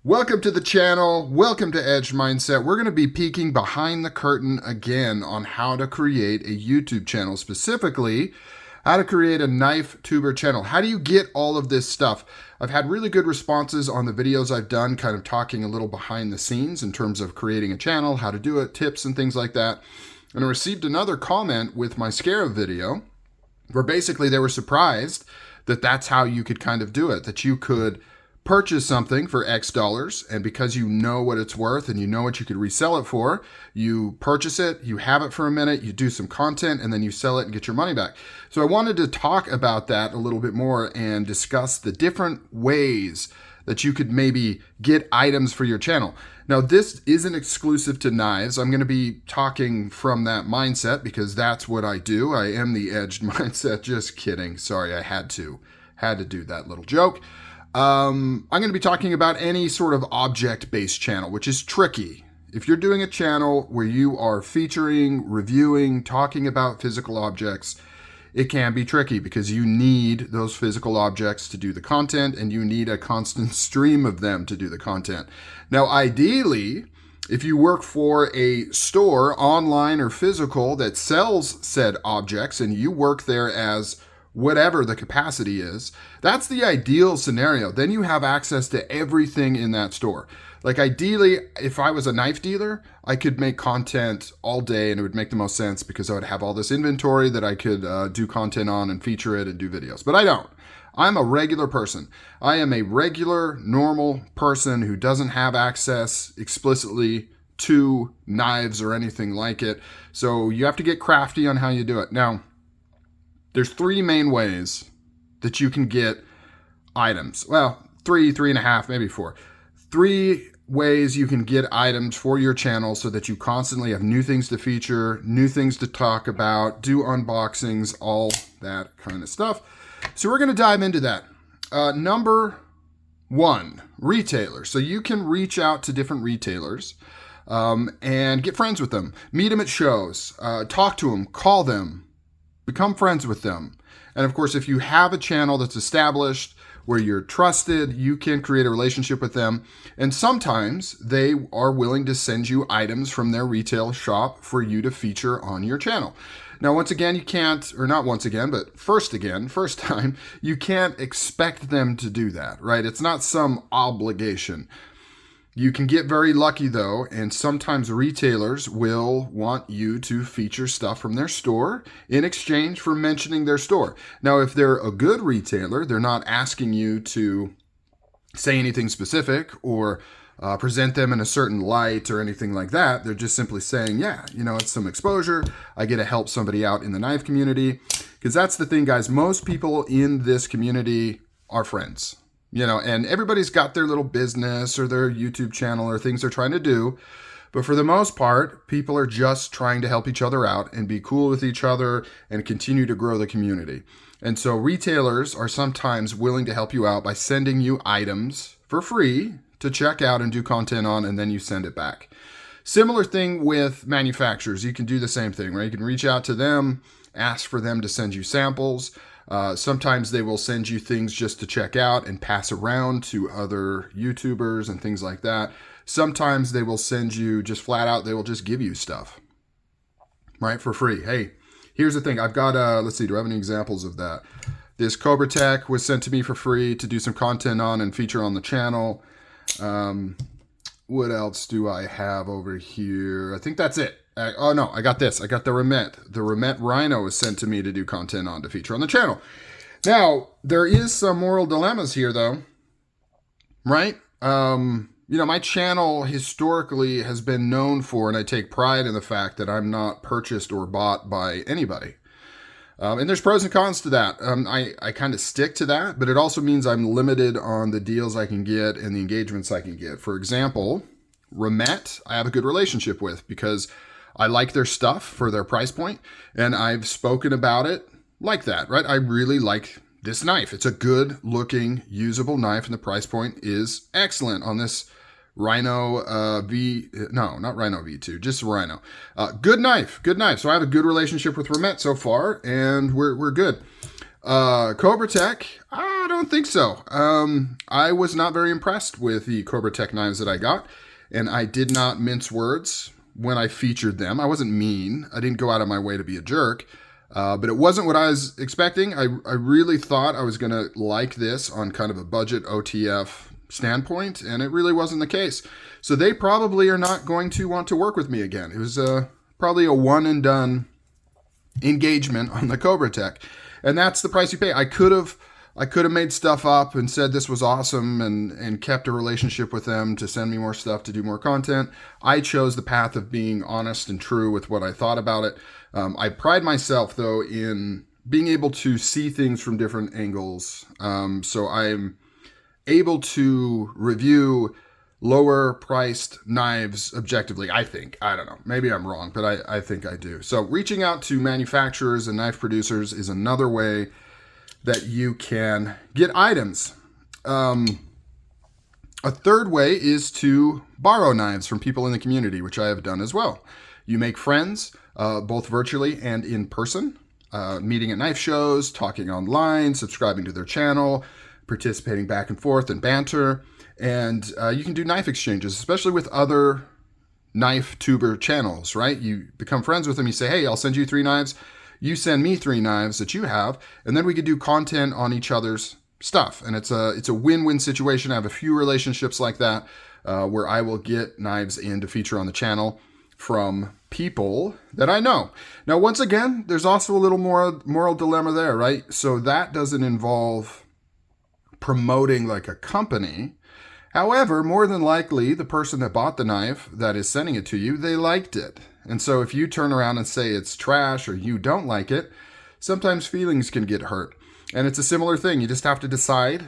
Welcome to the channel. Welcome to Edge Mindset. We're going to be peeking behind the curtain again on how to create a YouTube channel, specifically how to create a knife tuber channel. How do you get all of this stuff? I've had really good responses on the videos I've done, kind of talking a little behind the scenes in terms of creating a channel, how to do it, tips and things like that. And I received another comment with my Scarab video where basically they were surprised that that's how you could kind of do it, that you could purchase something for X dollars, and because you know what it's worth and you know what you could resell it for, you purchase it, you have it for a minute, you do some content, and then you sell it and get your money back. So I wanted to talk about that a little bit more and discuss the different ways that you could maybe get items for your channel. Now, this isn't exclusive to knives. I'm going to be talking from that mindset because that's what I do. I am the Edged Mindset. Just kidding. Sorry, I had to do that little joke. I'm going to be talking about any sort of object-based channel, which is tricky. If you're doing a channel where you are featuring, reviewing, talking about physical objects, it can be tricky because you need those physical objects to do the content and you need a constant stream of them to do the content. Now, ideally, if you work for a store, online or physical, that sells said objects and you work there as whatever the capacity is, that's the ideal scenario. Then you have access to everything in that store. Like ideally, if I was a knife dealer, I could make content all day and it would make the most sense because I would have all this inventory that I could do content on and feature it and do videos. But I don't. I'm a regular person. I am a regular, normal person who doesn't have access explicitly to knives or anything like it. So you have to get crafty on how you do it. Now, there's three main ways that you can get items. Well, three and a half, maybe four. Three ways you can get items for your channel so that you constantly have new things to feature, new things to talk about, do unboxings, all that kind of stuff. So we're going to dive into that. Number one, retailers. So you can reach out to different retailers and get friends with them. Meet them at shows. Talk to them. Call them. Become friends with them. And of course, if you have a channel that's established where you're trusted, you can create a relationship with them. And sometimes they are willing to send you items from their retail shop for you to feature on your channel. Now, once again, you can't, or not once again, but first time, you can't expect them to do that, right? It's not some obligation. You can get very lucky though, and sometimes retailers will want you to feature stuff from their store in exchange for mentioning their store. Now, if they're a good retailer, they're not asking you to say anything specific or present them in a certain light or anything like that. They're just simply saying, yeah, you know, it's some exposure. I get to help somebody out in the knife community. Because that's the thing, guys. Most people in this community are friends. You know, and everybody's got their little business or their YouTube channel or things they're trying to do. But for the most part, people are just trying to help each other out and be cool with each other and continue to grow the community. And so retailers are sometimes willing to help you out by sending you items for free to check out and do content on, and then you send it back. Similar thing with manufacturers. You can do the same thing, right? You can reach out to them, ask for them to send you samples. Sometimes they will send you things just to check out and pass around to other YouTubers and things like that. Sometimes they will send you just flat out, they will just give you stuff, right, for free. Hey, here's the thing. I've got, let's see, do I have any examples of that? This Cobra Tech was sent to me for free to do some content on and feature on the channel. What else do I have over here? I think that's it. Oh no, I got this. I got the Remet. The Remet Rhino was sent to me to do content on to feature on the channel. Now, there is some moral dilemmas here though, right? You know, my channel historically has been known for, and I take pride in the fact that I'm not purchased or bought by anybody. And there's pros and cons to that. I kind of stick to that, but it also means I'm limited on the deals I can get and the engagements I can get. For example, Remet, I have a good relationship with because I like their stuff for their price point, and I've spoken about it like that, right? I really like this knife. It's a good looking, usable knife, and the price point is excellent on this Rhino not Rhino V2, just Rhino. Good knife. So I have a good relationship with Remet so far, and we're good. Cobra Tech, I don't think so. I was not very impressed with the Cobra Tech knives that I got, and I did not mince words when I featured them. I wasn't mean. I didn't go out of my way to be a jerk, but it wasn't what I was expecting. I really thought I was going to like this on kind of a budget OTF standpoint, and it really wasn't the case. So they probably are not going to want to work with me again. It was probably a one and done engagement on the Cobra Tech, and that's the price you pay. I could have made stuff up and said this was awesome and kept a relationship with them to send me more stuff to do more content. I chose the path of being honest and true with what I thought about it. I pride myself, though, in being able to see things from different angles. So I'm able to review lower priced knives objectively, I think. I don't know. Maybe I'm wrong, but I think I do. So reaching out to manufacturers and knife producers is another way that you can get items. A third way is to borrow knives from people in the community, which I have done as well. You make friends, both virtually and in person, meeting at knife shows, talking online, subscribing to their channel, participating back and forth in banter. And you can do knife exchanges, especially with other knife tuber channels, right? You become friends with them. You say, hey, I'll send you 3 knives. You send me 3 knives that you have, and then we could do content on each other's stuff. And it's a win-win situation. I have a few relationships like that where I will get knives in to feature on the channel from people that I know. Now, once again, there's also a little more moral dilemma there, right? So that doesn't involve promoting like a company. However, more than likely, the person that bought the knife that is sending it to you, they liked it. And so if you turn around and say it's trash or you don't like it, sometimes feelings can get hurt. And it's a similar thing. You just have to decide,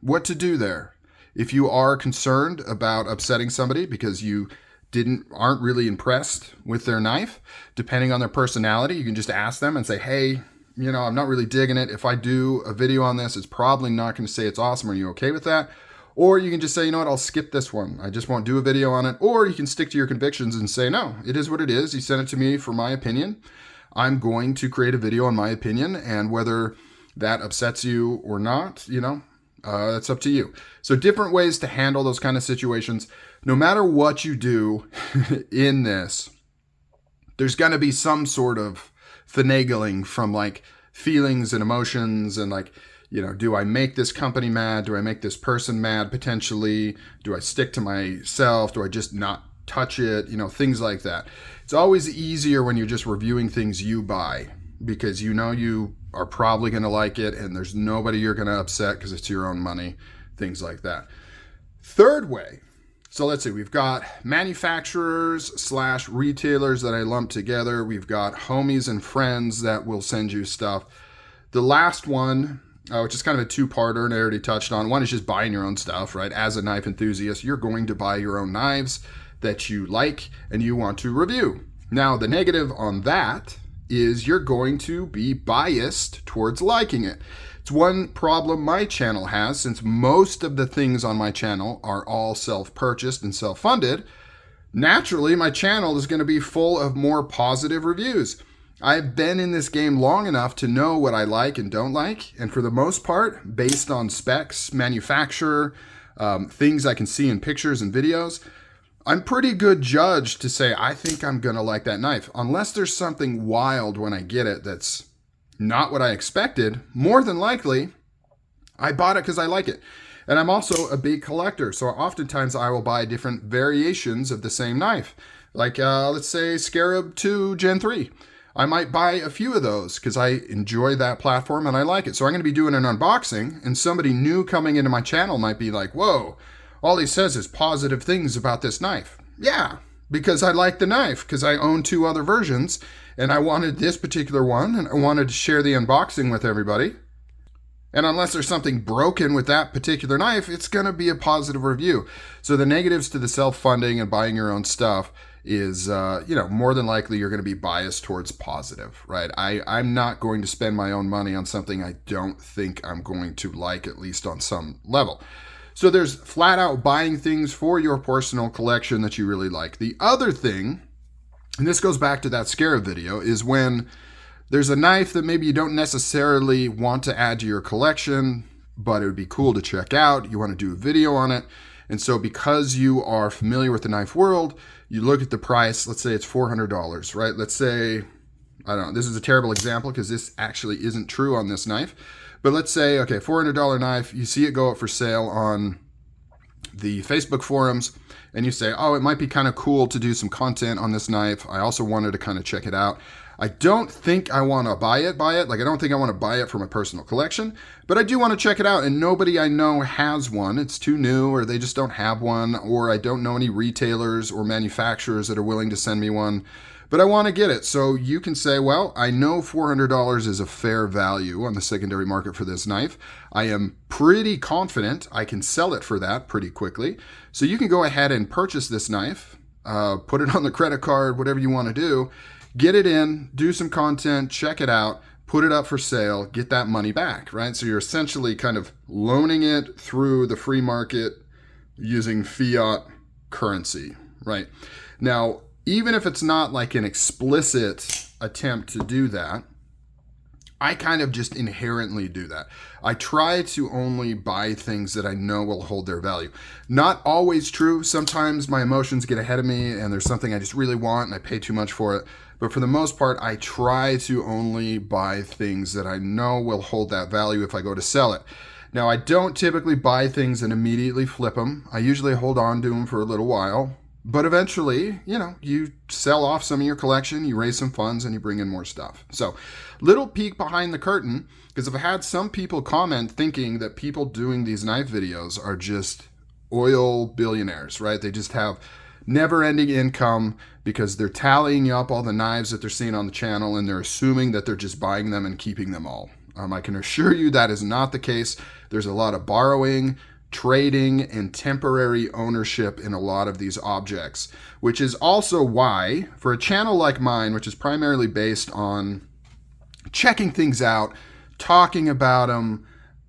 what to do there. If you are concerned about upsetting somebody because you aren't really impressed with their knife, depending on their personality, you can just ask them and say, hey, I'm not really digging it. If I do a video on this, it's probably not going to say it's awesome. Are you okay with that? Or you can just say, I'll skip this one. I just won't do a video on it. Or you can stick to your convictions and say, no, it is what it is. You sent it to me for my opinion. I'm going to create a video on my opinion. And whether that upsets you or not, that's up to you. So different ways to handle those kind of situations. No matter what you do in this, there's going to be some sort of finagling from like feelings and emotions and like, do I make this company mad? Do I make this person mad potentially? Do I stick to myself? Do I just not touch it? Things like that. It's always easier when you're just reviewing things you buy because you are probably going to like it and there's nobody you're going to upset because it's your own money, things like that. Third way. So let's see, we've got manufacturers/retailers that I lump together. We've got homies and friends that will send you stuff. The last one, which is kind of a two-parter, and I already touched on. One is just buying your own stuff, right? As a knife enthusiast, you're going to buy your own knives that you like and you want to review. Now, the negative on that is you're going to be biased towards liking it. It's one problem my channel has, since most of the things on my channel are all self-purchased and self-funded. Naturally, my channel is going to be full of more positive reviews. I've been in this game long enough to know what I like and don't like. And for the most part, based on specs, manufacturer, things I can see in pictures and videos, I'm pretty good judge to say, I think I'm going to like that knife. Unless there's something wild when I get it that's not what I expected, more than likely, I bought it because I like it. And I'm also a big collector. So oftentimes I will buy different variations of the same knife. Like, let's say Scarab 2 Gen 3. I might buy a few of those because I enjoy that platform and I like it. So I'm going to be doing an unboxing and somebody new coming into my channel might be like, whoa, all he says is positive things about this knife. Yeah, because I like the knife because I own 2 other versions and I wanted this particular one and I wanted to share the unboxing with everybody. And unless there's something broken with that particular knife, it's going to be a positive review. So the negatives to the self-funding and buying your own stuff is, more than likely you're going to be biased towards positive, right? I'm not going to spend my own money on something I don't think I'm going to like, at least on some level. So there's flat out buying things for your personal collection that you really like. The other thing, and this goes back to that Scarab video, is when there's a knife that maybe you don't necessarily want to add to your collection, but it would be cool to check out. You want to do a video on it. And so because you are familiar with the knife world, you look at the price, let's say it's $400, right? Let's say, I don't know, this is a terrible example because this actually isn't true on this knife. But let's say, okay, $400 knife, you see it go up for sale on the Facebook forums, and you say, oh, it might be kind of cool to do some content on this knife. I also wanted to kind of check it out. I don't think I want to buy it. Like, I don't think I want to buy it for my personal collection, but I do want to check it out, and nobody I know has one. It's too new, or they just don't have one, or I don't know any retailers or manufacturers that are willing to send me one, but I want to get it. So you can say, well, I know $400 is a fair value on the secondary market for this knife. I am pretty confident I can sell it for that pretty quickly. So you can go ahead and purchase this knife, put it on the credit card, whatever you want to do, get it in, do some content, check it out, put it up for sale, get that money back, right? So you're essentially kind of loaning it through the free market using fiat currency, right? Now, even if it's not like an explicit attempt to do that, I kind of just inherently do that. I try to only buy things that I know will hold their value. Not always true. Sometimes my emotions get ahead of me and there's something I just really want and I pay too much for it. But for the most part, I try to only buy things that I know will hold that value if I go to sell it. Now, I don't typically buy things and immediately flip them. I usually hold on to them for a little while. But eventually, you sell off some of your collection, you raise some funds, and you bring in more stuff. So, little peek behind the curtain, because I've had some people comment thinking that people doing these knife videos are just oil billionaires, right? They just have never-ending income because they're tallying up all the knives that they're seeing on the channel, and they're assuming that they're just buying them and keeping them all. I can assure you that is not the case. There's a lot of borrowing, trading, and temporary ownership in a lot of these objects, which is also why, for a channel like mine, which is primarily based on checking things out, talking about them,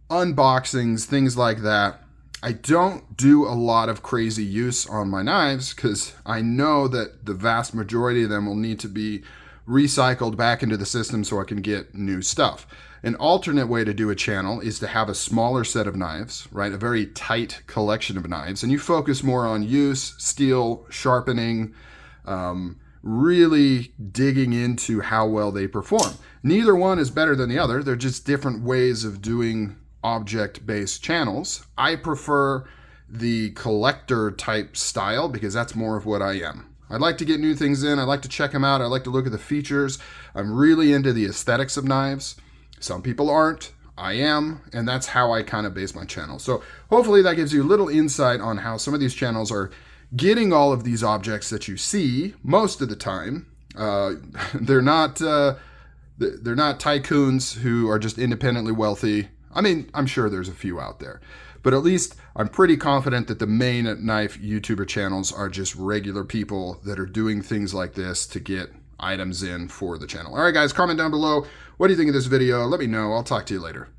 unboxings, things like that, I don't do a lot of crazy use on my knives because I know that the vast majority of them will need to be recycled back into the system so I can get new stuff. An alternate way to do a channel is to have a smaller set of knives, right? A very tight collection of knives, and you focus more on use, steel, sharpening, really digging into how well they perform. Neither one is better than the other. They're just different ways of doing object-based channels. I prefer the collector type style because that's more of what I am. I like to get new things in. I like to check them out. I like to look at the features. I'm really into the aesthetics of knives. Some people aren't. I am, and that's how I kind of base my channel. So hopefully that gives you a little insight on how some of these channels are getting all of these objects that you see most of the time. They're not tycoons who are just independently wealthy. I mean, I'm sure there's a few out there, but at least I'm pretty confident that the main knife YouTuber channels are just regular people that are doing things like this to get items in for the channel. All right, guys, comment down below. What do you think of this video? Let me know. I'll talk to you later.